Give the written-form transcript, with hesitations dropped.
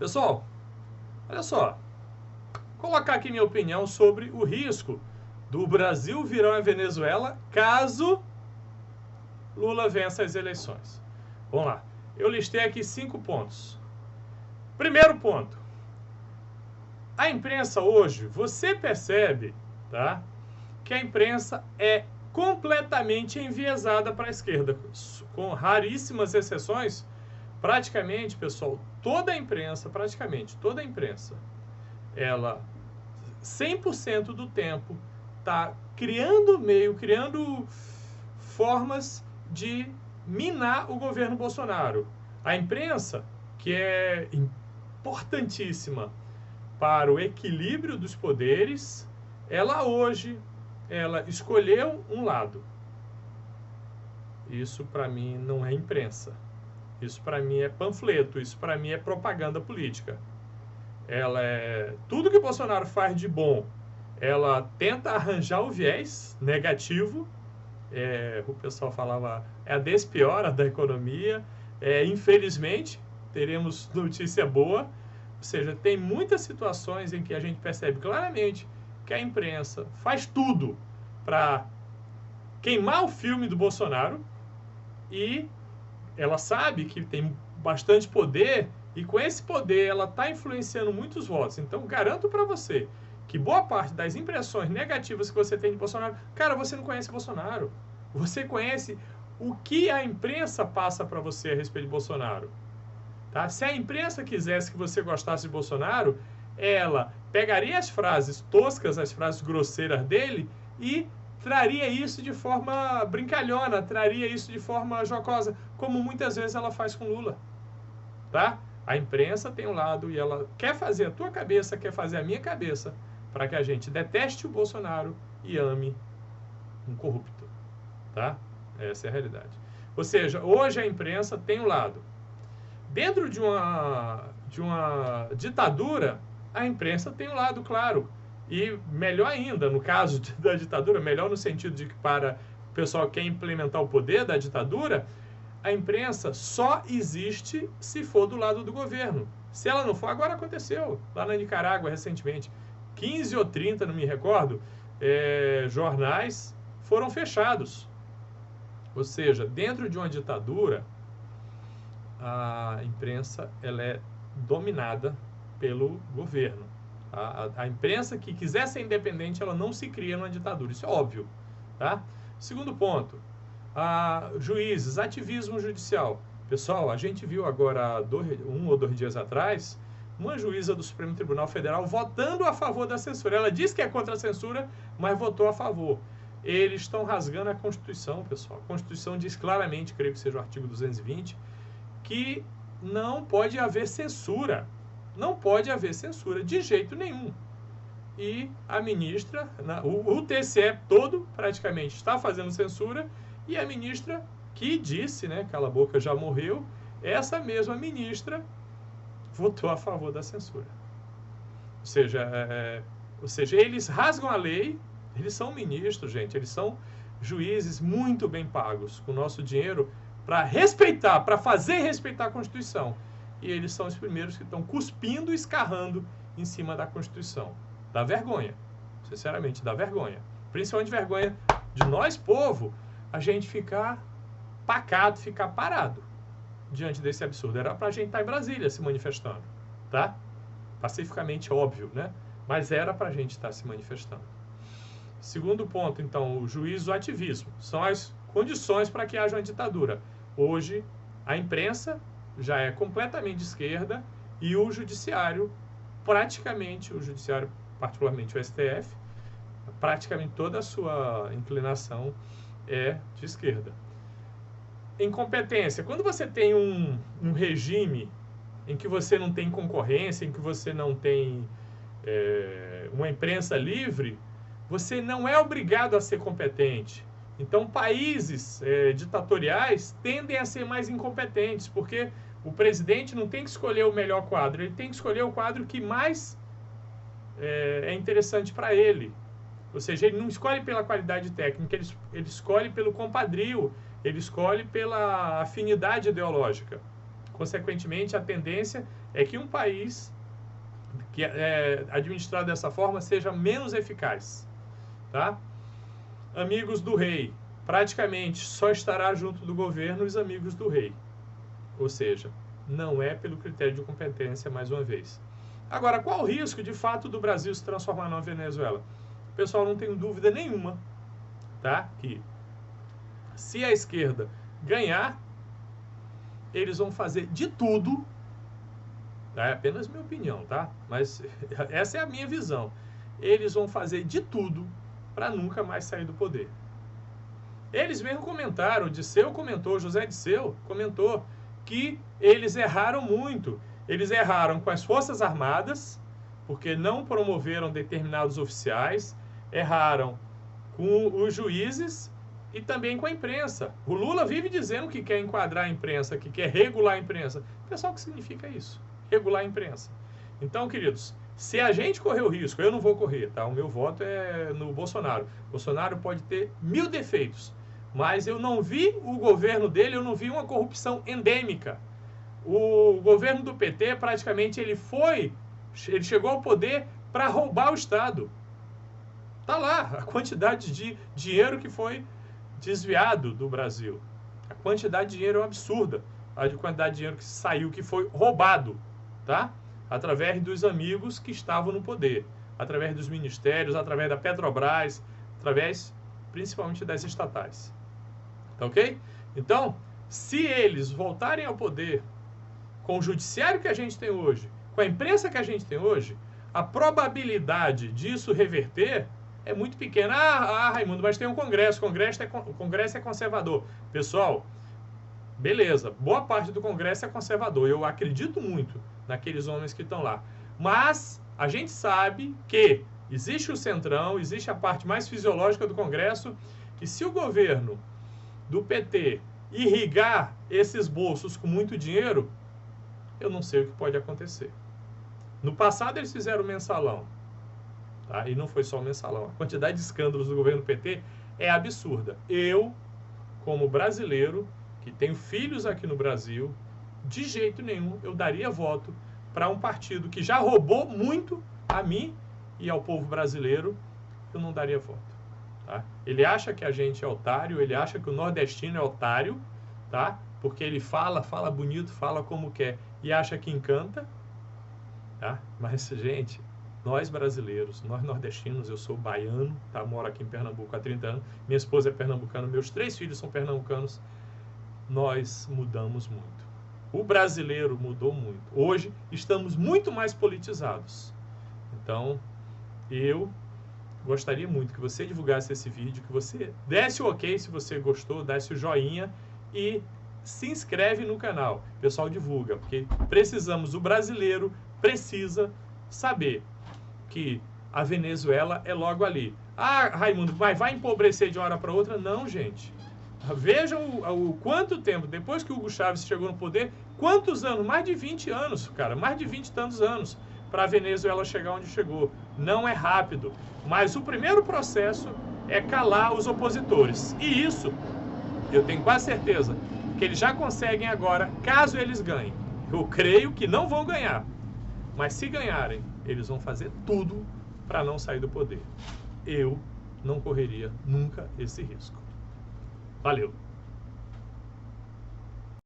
Pessoal, olha só, vou colocar aqui minha opinião sobre o risco do Brasil virar a Venezuela caso Lula vença as eleições. Vamos lá, eu listei aqui 5 pontos. Primeiro ponto, a imprensa hoje, você percebe, tá, que a imprensa é completamente enviesada para a esquerda, com raríssimas exceções. Praticamente, pessoal, toda a imprensa, ela 100% do tempo está criando formas de minar o governo Bolsonaro. A imprensa, que é importantíssima para o equilíbrio dos poderes, ela escolheu um lado. Isso para mim não é imprensa. Isso para mim é panfleto, isso para mim é propaganda política. Tudo que Bolsonaro faz de bom, ela tenta arranjar o viés negativo. O pessoal falava, é a despiora da economia. Infelizmente, teremos notícia boa. Ou seja, tem muitas situações em que a gente percebe claramente que a imprensa faz tudo para queimar o filme do Bolsonaro, e ela sabe que tem bastante poder, e com esse poder ela está influenciando muitos votos. Então, garanto para você que boa parte das impressões negativas que você tem de Bolsonaro, cara, você não conhece Bolsonaro. Você conhece o que a imprensa passa para você a respeito de Bolsonaro. Tá? Se a imprensa quisesse que você gostasse de Bolsonaro, ela pegaria as frases toscas, as frases grosseiras dele e traria isso de forma brincalhona, traria isso de forma jocosa, como muitas vezes ela faz com Lula. Tá? A imprensa tem um lado e ela quer fazer a tua cabeça, quer fazer a minha cabeça, para que a gente deteste o Bolsonaro e ame um corrupto. Tá? Essa é a realidade. Ou seja, hoje a imprensa tem um lado. Dentro de uma ditadura, a imprensa tem um lado, claro. E melhor ainda, no caso da ditadura, melhor no sentido de que para o pessoal que quer implementar o poder da ditadura, a imprensa só existe se for do lado do governo. Se ela não for, agora aconteceu, lá na Nicarágua recentemente, 15 ou 30, não me recordo, jornais foram fechados. Ou seja, dentro de uma ditadura, a imprensa ela é dominada pelo governo. A imprensa que quiser ser independente, ela não se cria numa ditadura. Isso é óbvio. Tá? Segundo ponto, juízes, ativismo judicial. Pessoal, a gente viu agora, 1 ou 2 dias atrás, uma juíza do Supremo Tribunal Federal votando a favor da censura. Ela disse que é contra a censura, mas votou a favor. Eles estão rasgando a Constituição, pessoal. A Constituição diz claramente, creio que seja o artigo 220, que não pode haver censura. Não pode haver censura de jeito nenhum. E a ministra, o TSE todo praticamente está fazendo censura, e a ministra que disse, né, cala a boca, já morreu, essa mesma ministra votou a favor da censura. Ou seja, eles rasgam a lei, eles são ministros, gente, eles são juízes muito bem pagos, com o nosso dinheiro, para respeitar, para fazer respeitar a Constituição. E eles são os primeiros que estão cuspindo e escarrando em cima da Constituição. Dá vergonha. Sinceramente, dá vergonha. Principalmente vergonha de nós, povo, a gente ficar pacato, ficar parado diante desse absurdo. Era pra gente estar em Brasília se manifestando, tá? Pacificamente, óbvio, né? Mas era pra gente estar se manifestando. Segundo ponto, então, o juízo ativismo. São as condições para que haja uma ditadura. Hoje, a imprensa já é completamente de esquerda e o judiciário, particularmente o STF, praticamente toda a sua inclinação é de esquerda. Incompetência. Quando você tem um regime em que você não tem concorrência, em que você não tem uma imprensa livre, você não é obrigado a ser competente. Então, países ditatoriais tendem a ser mais incompetentes, porque o presidente não tem que escolher o melhor quadro, ele tem que escolher o quadro que mais é interessante para ele. Ou seja, ele não escolhe pela qualidade técnica, ele escolhe pelo compadrio, ele escolhe pela afinidade ideológica. Consequentemente, a tendência é que um país que é administrado dessa forma seja menos eficaz, tá? Amigos do rei, praticamente só estará junto do governo os amigos do rei, ou seja, não é pelo critério de competência mais uma vez. Agora, qual o risco de fato do Brasil se transformar numa Venezuela? O pessoal não tem dúvida nenhuma, tá? Que se a esquerda ganhar, eles vão fazer de tudo. É apenas minha opinião, tá? Mas essa é a minha visão. Eles vão fazer de tudo para nunca mais sair do poder. Eles mesmo comentaram, Disseu comentou, José Disseu comentou que eles erraram muito. Eles erraram com as Forças Armadas, porque não promoveram determinados oficiais, erraram com os juízes e também com a imprensa. O Lula vive dizendo que quer enquadrar a imprensa, que quer regular a imprensa. Pessoal, o que significa isso? Regular a imprensa. Então, queridos, se a gente correr o risco, eu não vou correr, tá? O meu voto é no Bolsonaro. Bolsonaro pode ter 1000 defeitos, mas eu não vi o governo dele, eu não vi uma corrupção endêmica. O governo do PT, praticamente, ele chegou ao poder para roubar o Estado. Tá lá a quantidade de dinheiro que foi desviado do Brasil. A quantidade de dinheiro é absurda. A quantidade de dinheiro que saiu, que foi roubado, tá? Através dos amigos que estavam no poder, através dos ministérios, através da Petrobras, através principalmente das estatais. Tá ok? Então, se eles voltarem ao poder com o judiciário que a gente tem hoje, com a imprensa que a gente tem hoje, a probabilidade disso reverter é muito pequena. Raimundo, mas tem um Congresso. O Congresso é conservador. Pessoal, beleza, boa parte do Congresso é conservador. Eu acredito muito naqueles homens que estão lá. Mas a gente sabe que existe o centrão, existe a parte mais fisiológica do Congresso, e se o governo do PT irrigar esses bolsos com muito dinheiro, eu não sei o que pode acontecer. No passado eles fizeram o mensalão, tá? E não foi só o mensalão. A quantidade de escândalos do governo PT é absurda. Eu, como brasileiro, que tenho filhos aqui no Brasil, de jeito nenhum eu daria voto para um partido que já roubou muito a mim e ao povo brasileiro. Eu não daria voto, tá? Ele acha que a gente é otário, ele acha que o nordestino é otário, tá? Porque ele fala bonito, fala como quer e acha que encanta, tá? Mas, gente, nós brasileiros, nós nordestinos, eu sou baiano, tá? Moro aqui em Pernambuco há 30 anos, minha esposa é pernambucana, meus 3 filhos são pernambucanos, nós mudamos muito. O brasileiro mudou muito. Hoje estamos muito mais politizados. Então, eu gostaria muito que você divulgasse esse vídeo, que você desse o ok se você gostou, desse o joinha e se inscreve no canal. Pessoal, divulga, porque precisamos, o brasileiro precisa saber que a Venezuela é logo ali. Raimundo, mas vai empobrecer de uma hora para outra? Não, gente. Vejam o quanto tempo, depois que o Hugo Chávez chegou no poder, quantos anos? Mais de 20 anos, cara, mais de 20 e tantos anos para a Venezuela chegar onde chegou. Não é rápido, mas o primeiro processo é calar os opositores. E isso, eu tenho quase certeza, que eles já conseguem agora, caso eles ganhem. Eu creio que não vão ganhar, mas se ganharem, eles vão fazer tudo para não sair do poder. Eu não correria nunca esse risco. Valeu!